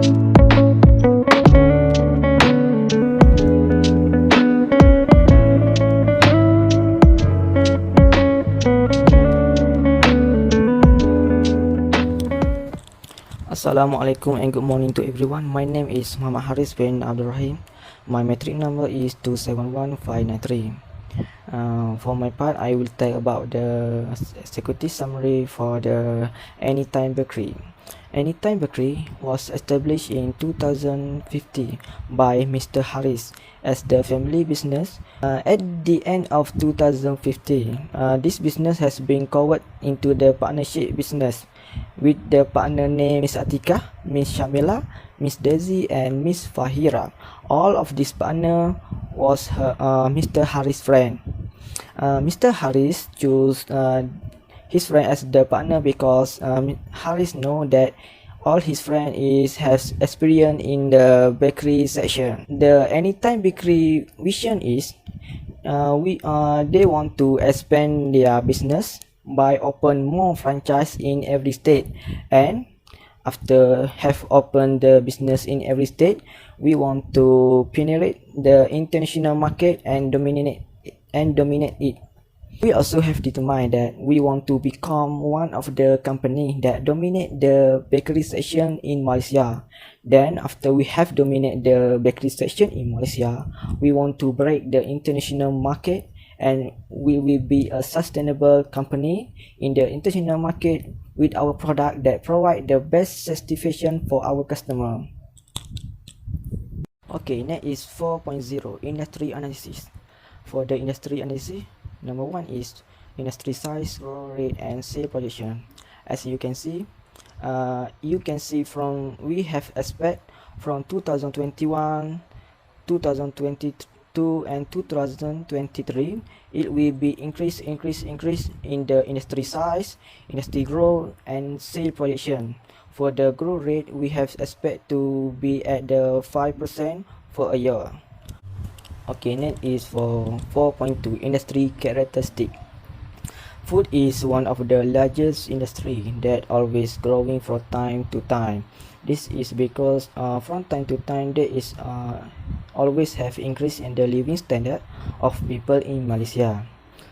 Assalamualaikum and good morning to everyone. My name is Muhammad Haris bin Abdul Rahim. My metric number is 271593. For my part, I will tell about the executive summary for the AnyTime Bakery. AnyTime Bakery was established in 2050 by Mr. Haris as the family business. At the end of 2050, this business has been converted into the partnership business with the partner name Miss Atika, Miss Shamila, Miss Daisy, and Miss Fahira. All of these partner was Mr. Haris' friend. Mr. Haris chose his friend as the partner because Haris know that all his friend has experience in the bakery section. The AnyTime Bakery vision is they want to expand their business by open more franchise in every state, and after have opened the business in every state, we want to penetrate the international market and dominate it. We also have determined that we want to become one of the company that dominate the bakery section in Malaysia. Then after we have dominated the bakery section in Malaysia, we want to break the international market, and we will be a sustainable company in the international market with our product that provide the best satisfaction for our customer. Okay, next is 4.0 industry analysis. For the industry analysis, number one is industry size, growth rate, and sales projection. As you can see from we have expect from 2021, 2022, and 2023, it will be increase in the industry size, industry growth, and sales projection. For the growth rate, we have expect to be at the 5% for a year. Okay, next is for 4.2 industry characteristic. Food is one of the largest industry that always growing from time to time. This is because from time to time there is always have increase in the living standard of people in Malaysia.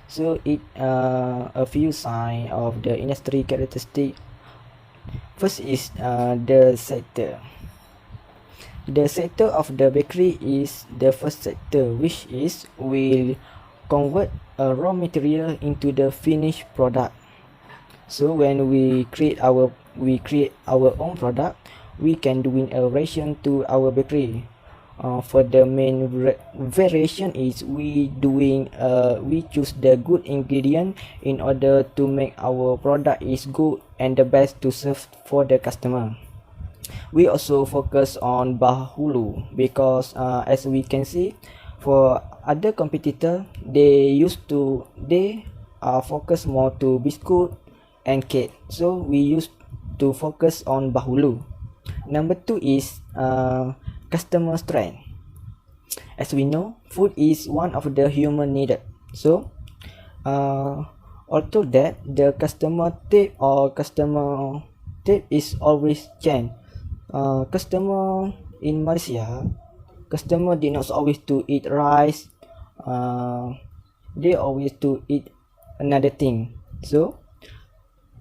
So it a few sign of the industry characteristic. First is the sector. The sector of the bakery is the first sector, which is will convert a raw material into the finished product. So when we create our own product, we can do in a ration to our bakery. For the main variation is we choose the good ingredient in order to make our product is good and the best to serve for the customer. We also focus on bahulu because as we can see, for other competitor they focus more to biscuit and cake, so we used to focus on bahulu. Number two is customer strength. As we know, food is one of the human needed, so although that the customer type is always change. Customer in Malaysia, customer did not always to eat rice, they always to eat another thing, so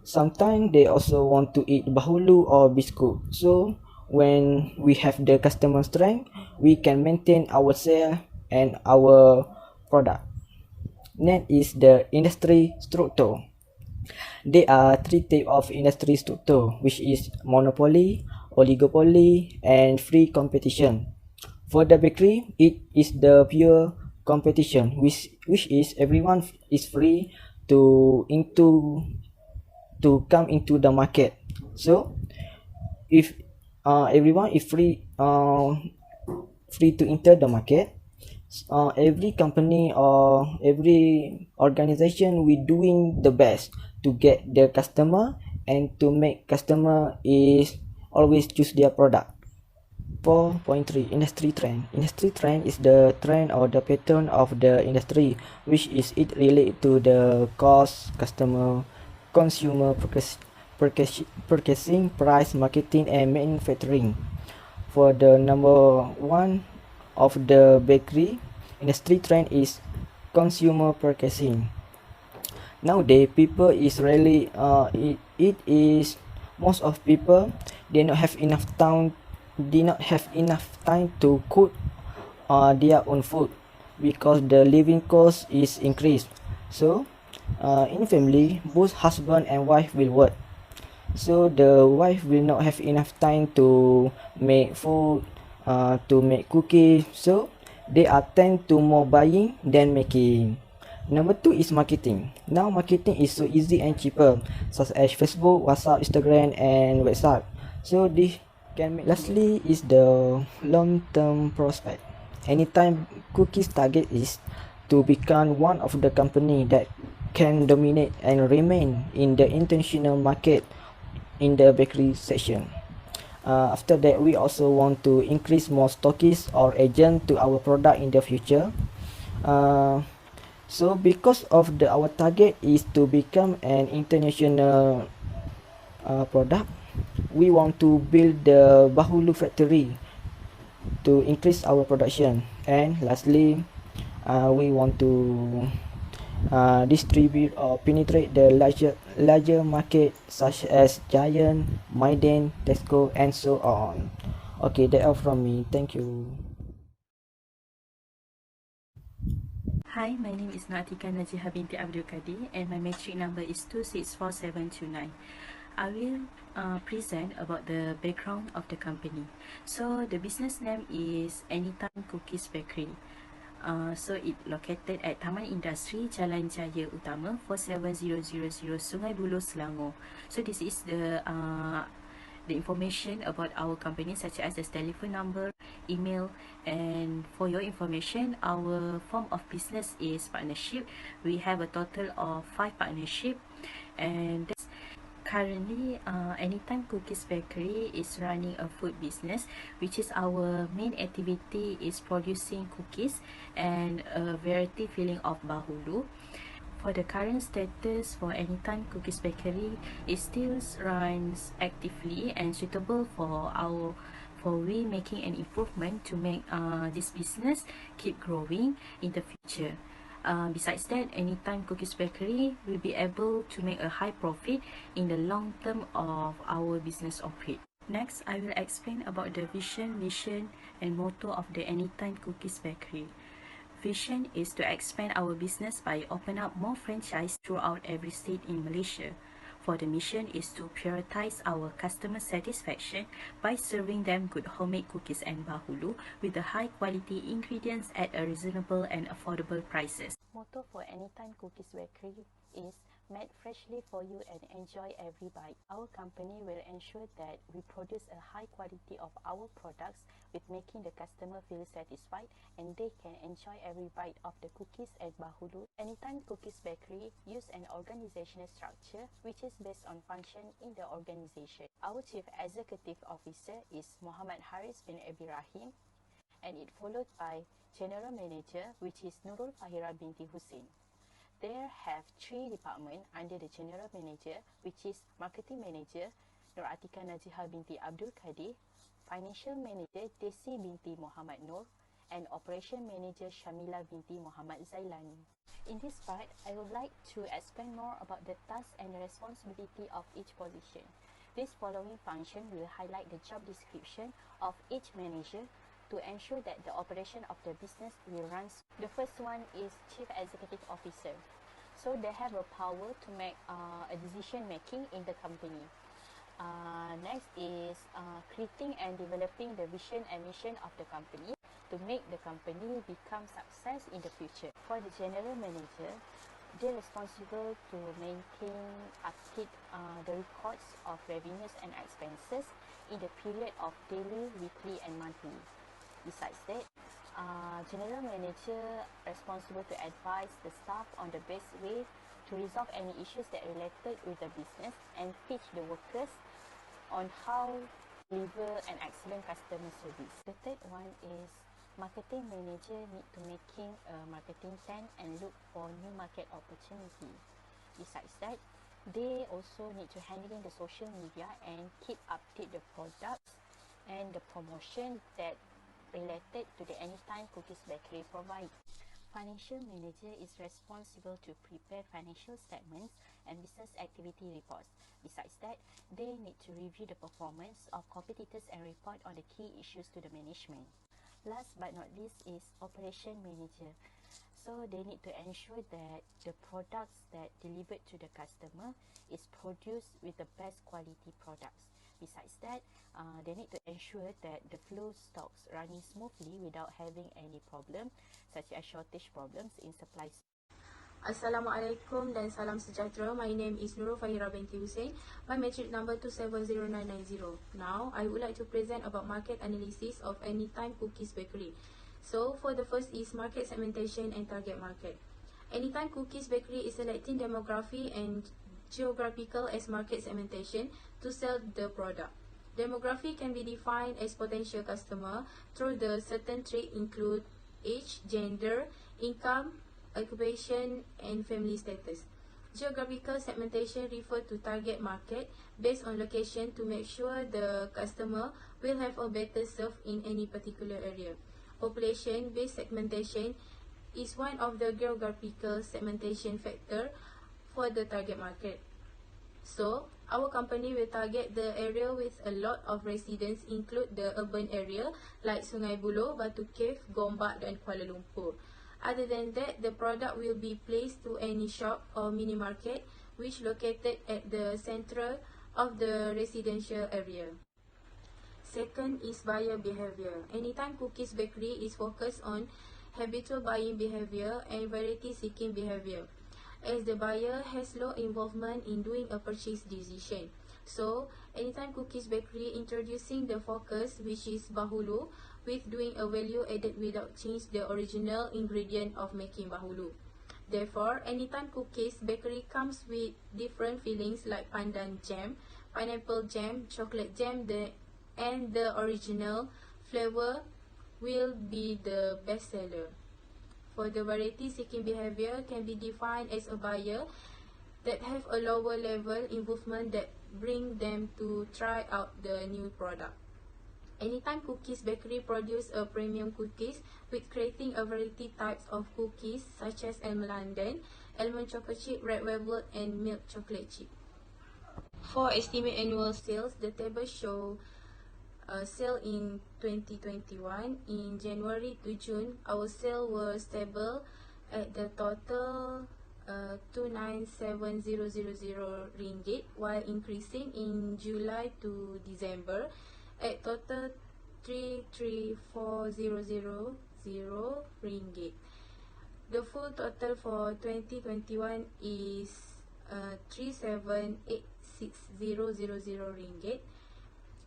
sometimes they also want to eat bahulu or biscuit. So when we have the customer strength, we can maintain our sale and our product. Next is the industry structure. There are three types of industry structure, which is monopoly, oligopoly, and free competition. For the bakery, it is the pure competition, which is everyone is free to come into the market. So if everyone is free to enter the market, every company or every organization we doing the best to get the customer and to make customer is always choose their product. 4.3 industry trend. Industry trend is the trend or the pattern of the industry, which is it related to the cost, customer, consumer purchasing, price, marketing, and manufacturing. for the number one of the bakery industry trend is consumer purchasing. Nowadays, people is really it is most of people they not have enough time to cook their own food because the living cost is increased. So in family, both husband and wife will work, so the wife will not have enough time to make food, to make cookies, so they are tend to more buying than making. Number two is marketing. Now marketing is so easy and cheaper, such as Facebook, WhatsApp, Instagram, and website. So this can make. Lastly is the long-term prospect. Anytime Cookies target is to become one of the company that can dominate and remain in the international market in the bakery section. After that, we also want to increase more stockists or agent to our product in the future. So because of our target is to become an international product, we want to build the Bahulu factory to increase our production. And lastly, we want to distribute or penetrate the larger market such as Giant, Maiden, Tesco, and so on. Okay, that's all from me. Thank you. Hi, my name is Natika Najiha binti Abdul Kadir and my matric number is 264729. I will present about the background of the company. So the business name is AnyTime Cookies Bakery. So it located at Taman Industri, Jalan Jaya Utama, 47000 Sungai Buloh, Selangor. So this is the information about our company, such as the telephone number, email, and for your information, our form of business is partnership. We have a total of 5 partnership, and currently AnyTime Cookies Bakery is running a food business, which is our main activity is producing cookies and a variety filling of bahulu. For the current status for AnyTime Cookies Bakery, it still runs actively and suitable for we making an improvement to make this business keep growing in the future. Besides that, AnyTime Cookies Bakery will be able to make a high profit in the long term of our business operate. Next, I will explain about the vision, mission, and motto of the AnyTime Cookies Bakery. Vision is to expand our business by open up more franchise throughout every state in Malaysia. For the mission is to prioritize our customer satisfaction by serving them good homemade cookies and bahulu with the high quality ingredients at a reasonable and affordable prices. Motto for AnyTime Cookies Bakery is made freshly for you and enjoy every bite. Our company will ensure that we produce a high quality of our products with making the customer feel satisfied and they can enjoy every bite of the cookies and bahulu. AnyTime Cookies Bakery use an organizational structure which is based on function in the organization. Our Chief Executive Officer is Muhammad Haris bin Ibrahim, and it followed by General Manager, which is Nurul Fahira binti Hussein. There have 3 departments under the General Manager, which is Marketing Manager Nur Atika Najiha binti Abdul Kadir, Financial Manager Desi binti Muhammad Nur, and Operation Manager Shamila binti Muhammad Zailani. In this part, I would like to explain more about the tasks and responsibility of each position. This following function will highlight the job description of each manager to ensure that the operation of the business will run. The first one is Chief Executive Officer. So they have a power to make a decision making in the company. Next is creating and developing the vision and mission of the company to make the company become success in the future. For the general manager, they're responsible to maintain, update the records of revenues and expenses in the period of daily, weekly, and monthly. Besides that, General Manager responsible to advise the staff on the best way to resolve any issues that related with the business and teach the workers on how to deliver an excellent customer service. The third one is Marketing Manager need to making a marketing plan and look for new market opportunity. Besides that, they also need to handling the social media and keep update the products and the promotion that related to the AnyTime Cookies Bakery provide. Financial manager is responsible to prepare financial statements and business activity reports. Besides that, they need to review the performance of competitors and report on the key issues to the management. Last but not least is operation manager. So they need to ensure that the products that delivered to the customer is produced with the best quality products. Besides that, they need to ensure that the flow stocks running smoothly without having any problem, such as shortage problems in supply. Assalamualaikum dan salam sejahtera. My name is Nurul Fahira binti Hussein. My matric number 270990. Now, I would like to present about market analysis of AnyTime Cookies Bakery. So, for the first is market segmentation and target market. AnyTime Cookies Bakery is selecting demography and geographical as market segmentation to sell the product. Demography can be defined as potential customer through the certain traits include age, gender, income, occupation, and family status. Geographical segmentation refer to target market based on location to make sure the customer will have a better serve in any particular area. Population-based segmentation is one of the geographical segmentation factor for the target market. So, our company will target the area with a lot of residents include the urban area like Sungai Buloh, Batu Cave, Gombak dan Kuala Lumpur. Other than that, the product will be placed to any shop or mini market which located at the central of the residential area. Second is buyer behavior. AnyTime Cookies Bakery is focused on habitual buying behavior and variety seeking behavior, as the buyer has low involvement in doing a purchase decision. So, AnyTime Cookies Bakery introducing the focus which is bahulu with doing a value added without change the original ingredient of making bahulu. Therefore, AnyTime Cookies Bakery comes with different fillings like pandan jam, pineapple jam, chocolate jam, and the original flavor will be the best seller. For the variety seeking behavior can be defined as a buyer that have a lower level involvement that bring them to try out the new product. AnyTime Cookies Bakery produce a premium cookies with creating a variety types of cookies such as almond London, almond chocolate chip, red velvet, and milk chocolate chip. For estimate annual sales, the table show sale in 2021. In January to June, our sale was stable at the total 297,000 ringgit, while increasing in July to December at total 334,000 ringgit. The full total for 2021 is 3786,000 ringgit.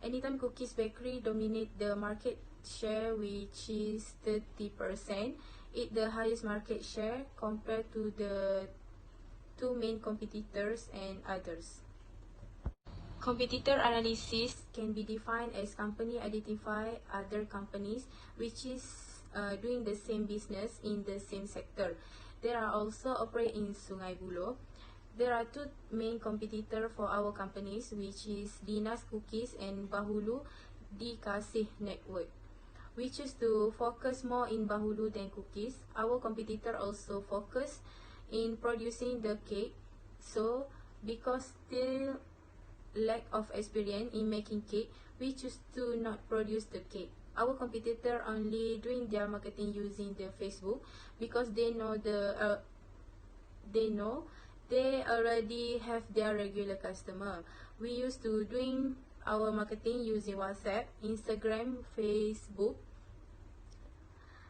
AnyTime Cookies Bakery dominate the market share which is 30%. It the highest market share compared to the two main competitors and others. Competitor analysis can be defined as company identify other companies which is doing the same business in the same sector. There are also operate in Sungai Buloh. There are two main competitors for our companies which is Dinas Cookies and Bahulu di Kasih Network. We choose to focus more in Bahulu than cookies. Our competitor also focus in producing the cake. So, because still lack of experience in making cake, we choose to not produce the cake. Our competitor only doing their marketing using the Facebook because they know they already have their regular customer. We used to doing our marketing using WhatsApp, Instagram, Facebook.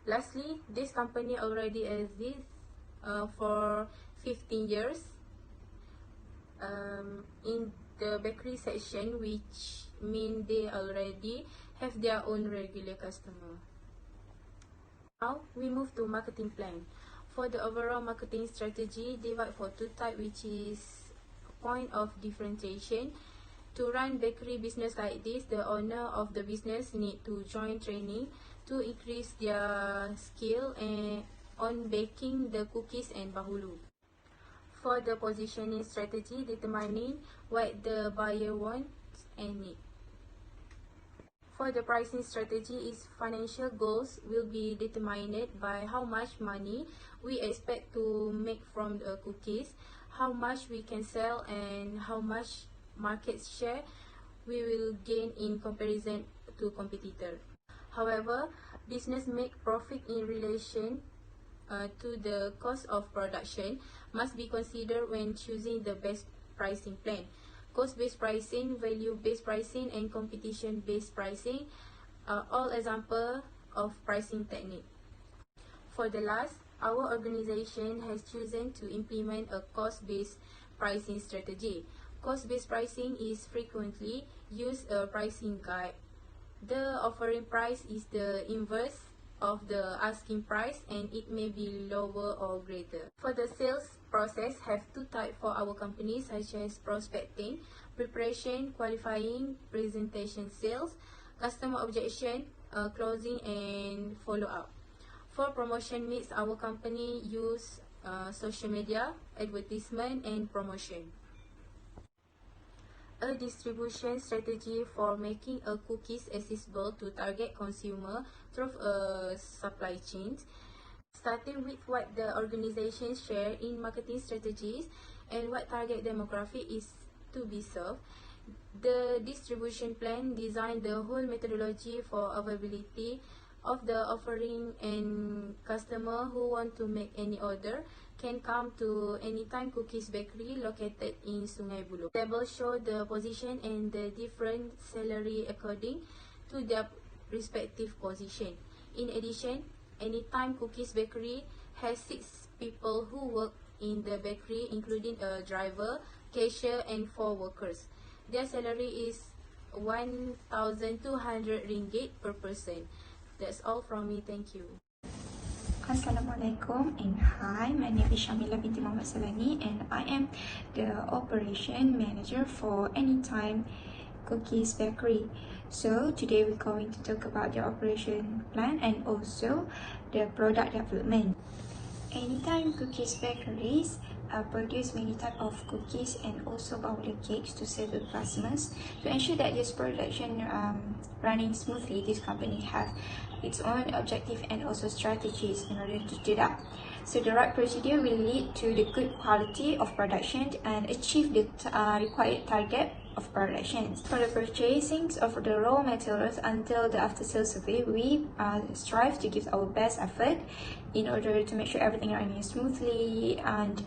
Lastly, this company already exists for 15 years in the bakery section, which mean they already have their own regular customer. Now we move to marketing plan. For the overall marketing strategy, divide for two types, which is point of differentiation. To run bakery business like this, the owner of the business need to join training to increase their skill and on baking the cookies and bahulu. For the positioning strategy, determining what the buyer wants and need. For the pricing strategy, its financial goals will be determined by how much money we expect to make from the cookies, how much we can sell, and how much market share we will gain in comparison to competitor. However, business make profit in relation to the cost of production must be considered when choosing the best pricing plan. Cost-based pricing, value-based pricing, and competition-based pricing are all examples of pricing technique. For the last, our organization has chosen to implement a cost-based pricing strategy. Cost-based pricing is frequently used a pricing guide. The offering price is the inverse of the asking price, and it may be lower or greater. For the sales process, have two types for our company, such as prospecting, preparation, qualifying, presentation sales, customer objection, closing, and follow-up. For promotion mix, our company use social media, advertisement, and promotion. A distribution strategy for making a cookies accessible to target consumer through a supply chain, starting with what the organization share in marketing strategies and what target demographic is to be served. The distribution plan design the whole methodology for availability of the offering, and customer who want to make any order can come to AnyTime Cookies Bakery located in Sungai Buloh. The table show the position and the different salary according to their respective position. In addition, AnyTime Cookies Bakery has 6 people who work in the bakery, including a driver, cashier, and 4 workers. Their salary is RM1,200 per person. That's all from me. Thank you. Assalamualaikum and hi, my name is Shamila binti Muhammad Salani and I am the operation manager for AnyTime Cookies Bakery. So today we're going to talk about the operation plan and also the product development. AnyTime Cookies Bakeries produce many types of cookies and also powder cakes to serve the customers. To ensure that this production running smoothly, this company have its own objective and also strategies in order to do that. So the right procedure will lead to the good quality of production and achieve the required target of production. For the purchasing of the raw materials until the after sales survey, we strive to give our best effort in order to make sure everything running smoothly and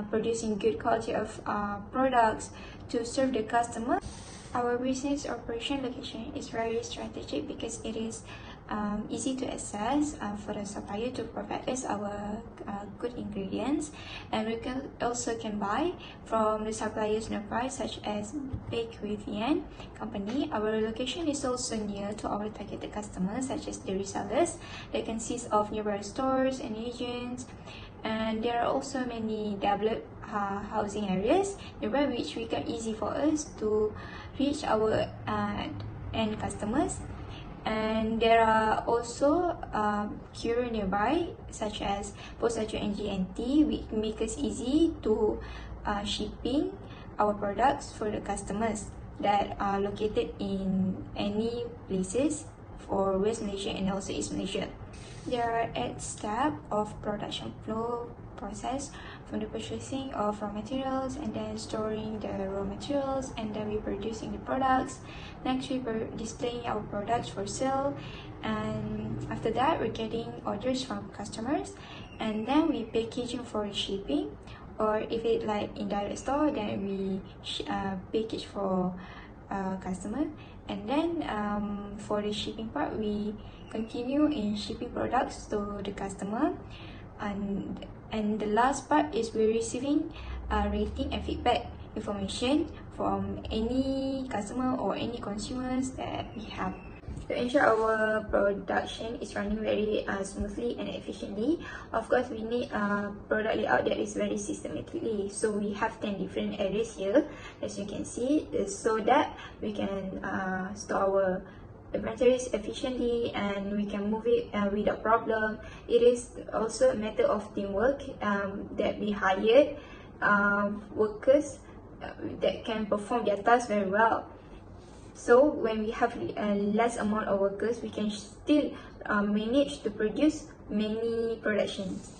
producing good quality of products to serve the customer. Our business operation location is very strategic because it is easy to access for the supplier to provide us our good ingredients, and we can also buy from the suppliers nearby such as Bake with Yan company. Our location is also near to our targeted customers such as the resellers that consist of nearby stores and agents, and there are also many developed housing areas nearby which make it easy for us to reach our end customers. And there are also courier nearby such as Post Ajo and GNT, which make us easy to shipping our products for the customers that are located in any places for West Malaysia and also East Malaysia. There are 8 steps of production flow process, from the purchasing of raw materials and then storing the raw materials, and then we producing the products. Next we were displaying our products for sale, and after that we're getting orders from customers, and then we packaging for shipping, or if it like in direct store then we package for customer, and then for the shipping part we continue in shipping products to the customer, and the last part is we're receiving rating and feedback information from any customer or any consumers that we have. To ensure our production is running very smoothly and efficiently, of course we need a product layout that is very systematically. So we have 10 different areas here, as you can see, so that we can store our materials efficiently and we can move it without problem. It is also a matter of teamwork that we hired workers that can perform their tasks very well. So when we have a less amount of workers, we can still manage to produce many productions.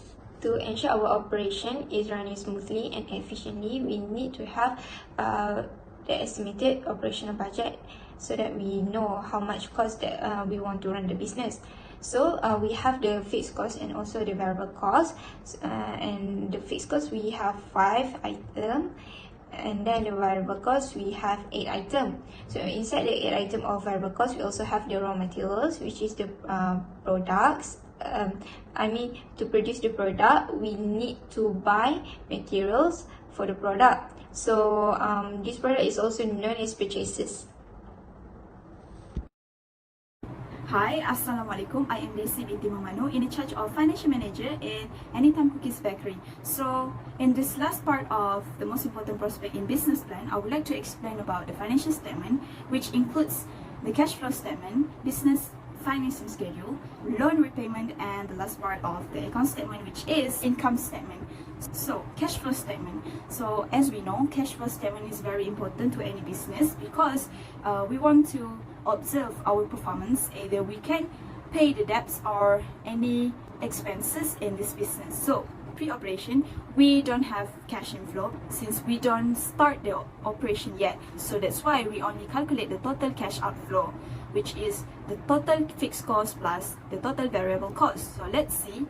To ensure our operation is running smoothly and efficiently, we need to have the estimated operational budget so that we know how much cost that we want to run the business. So we have the fixed cost and also the variable cost. And the fixed cost, we have 5 items, and then the variable cost, we have 8 items. So inside the 8 items of variable cost, we also have the raw materials, which is the products. To produce the product, we need to buy materials for the product. So this product is also known as purchases. Hi, Assalamualaikum. I am Desi binti Mamanu, in charge of Financial Manager in AnyTime Cookies Bakery. So, in this last part of the most important prospect in business plan, I would like to explain about the financial statement, which includes the cash flow statement, business financing schedule, loan repayment, and the last part of the account statement, which is income statement. So, cash flow statement. So, as we know, cash flow statement is very important to any business because we want to observe our performance. Either we can pay the debts or any expenses in this business. So, pre-operation, we don't have cash inflow since we don't start the operation yet. So that's why we only calculate the total cash outflow, which is the total fixed cost plus the total variable cost. So let's see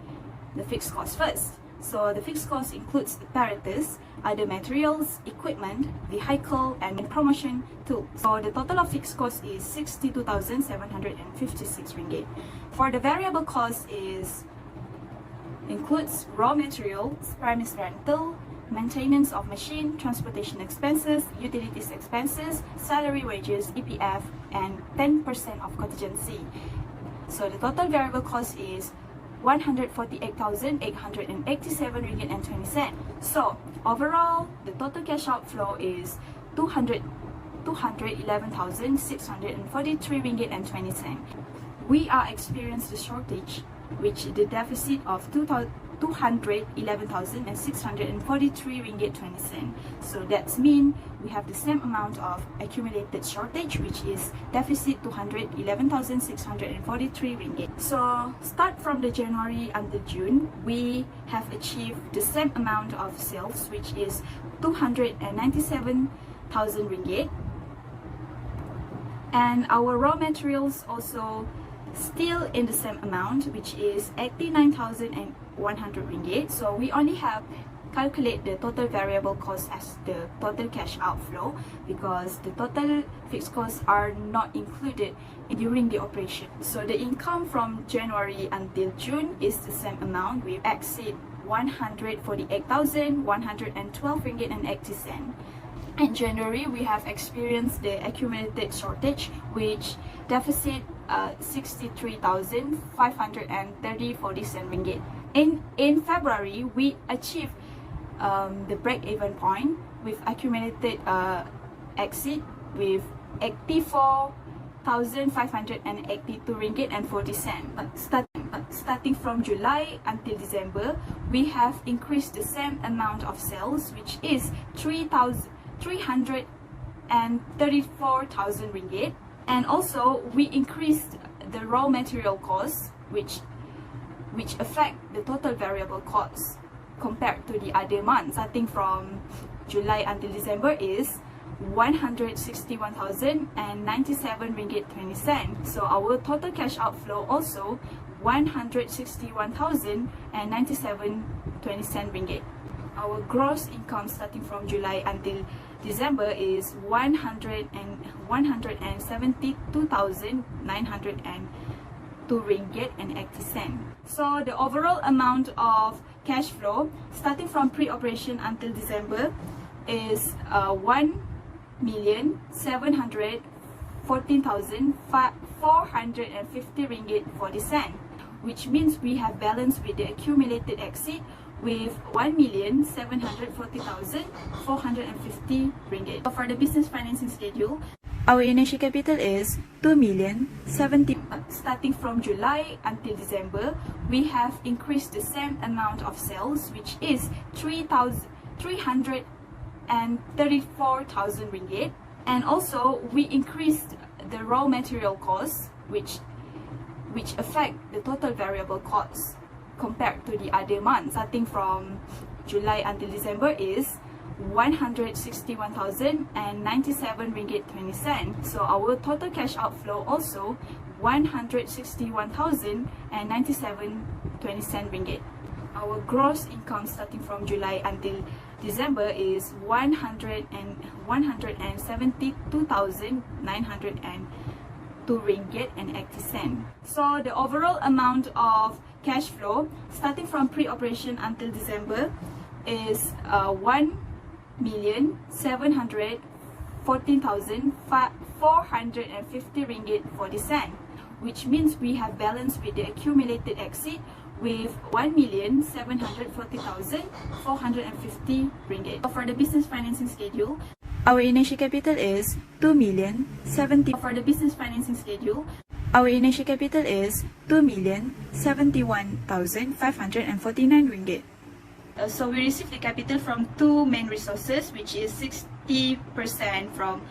the fixed cost first. So the fixed cost includes the apparatus, other materials, equipment, vehicle, and promotion tools. So the total of fixed cost is 62,756 ringgit. For the variable cost includes raw materials, premise rental, maintenance of machine, transportation expenses, utilities expenses, salary, wages, EPF, and 10% of contingency. So the total variable cost is 148,887 ringgit and 20 cents. So overall, the total cash outflow is 211,643 ringgit and 20 cents. We are experiencing the shortage, which the deficit of 211,643 ringgit 20 cents. So that's mean we have the same amount of accumulated shortage, which is deficit 211,643 ringgit. So start from the January until June, we have achieved the same amount of sales, which is 297,000 ringgit. And our raw materials also still in the same amount, which is 89,100 ringgit. So we only have calculate the total variable cost as the total cash outflow because the total fixed costs are not included during the operation. So the income from January until June is the same amount. We exceed 148,112 ringgit and 80 cents. In January, we have experienced the accumulated shortage, which deficit 63,530.40 ringgit. In February, we achieved the break-even point with accumulated exit with 84,582 ringgit and 40 cents. Starting from July until December, we have increased the same amount of sales, which is 334,000 ringgit, and also we increased the raw material costs, which affect the total variable costs compared to the other months. Starting from July until December is 161,097 ringgit 20 cents. So our total cash outflow also 161,097 20 cents ringgit. Our gross income starting from July until December is 172,902 ringgit and 80 cents. So the overall amount of cash flow starting from pre-operation until December is 1,714,450 ringgit 40 cents, which means we have balance with the accumulated exit with 1,740,450 ringgit. For the business financing schedule, our initial capital is 2,070,000. Starting from July until December, we have increased the same amount of sales, which is 334,000 ringgit. And also we increased the raw material costs, which affect the total variable costs compared to the other months. Starting from July until December is 161,097 ringgit 20 cents. So our total cash outflow also 161,097 20 cent ringgit. Our gross income starting from July until December is 172,902 ringgit and 80 cent. So the overall amount of cash flow starting from pre-operation until December is 1,714,450 ringgit 40 cent, which means we have balance with the accumulated exit with 1,740,450 ringgit. For the business financing schedule, our initial capital is 2,070,000. For the business financing schedule, our initial capital is 2,071,549 ringgit. So we received the capital from two main resources, which is 60% from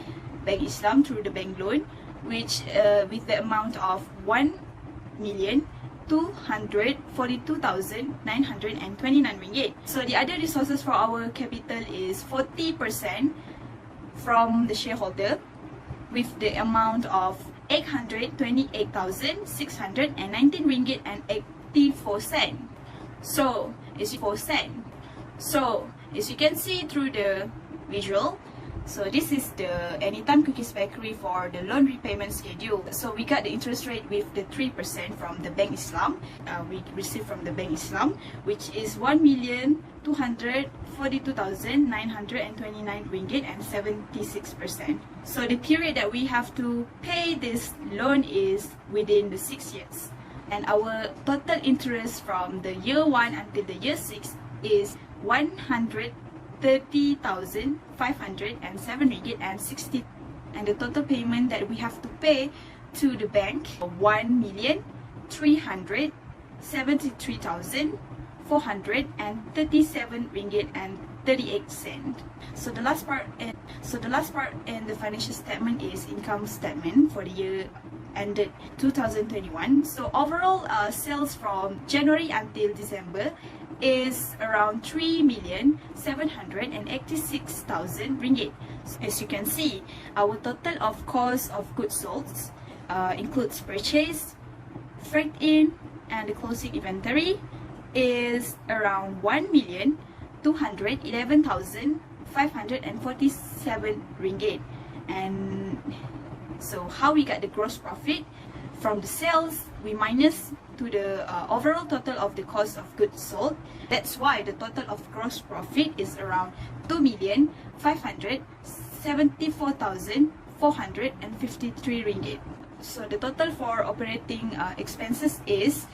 Bank Islam through the bank loan, which with the amount of 1,242,929 ringgit. So the other resources for our capital is 40% from the shareholder with the amount of 828,619 ringgit and 84 cent. So as you can see through the visual, so this is the AnyTime Cookies Bakery for the loan repayment schedule. So we got the interest rate with the 3% from the Bank Islam. We received from the Bank Islam, which is 1,242,929 ringgit and 76%. So the period that we have to pay this loan is within the 6 years. And our total interest from the year 1 until the year 6 is 130,507 ringgit and 60, and the total payment that we have to pay to the bank 1,373,437 ringgit and 38 cent. So the last part in the financial statement is income statement for the year ended 2021. So overall sales from January until December is around 3,786,000 ringgit. So as you can see, our total of cost of goods sold includes purchase, freight in, and the closing inventory is around 1,211,547 ringgit. And so how we got the gross profit? From the sales, we minus to the overall total of the cost of goods sold. That's why the total of gross profit is around 2,574,453 ringgit. So the total for operating expenses is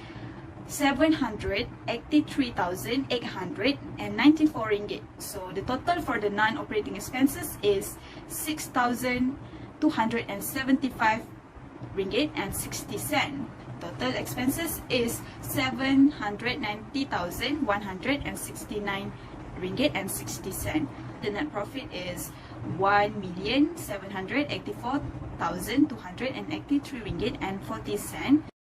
783,894 ringgit. So the total for the non-operating expenses is 6,275 ringgit and 60 cent. Total expenses is 790,169 ringgit and 60 cent. The net profit is 1,784,283 ringgit and 40 cent.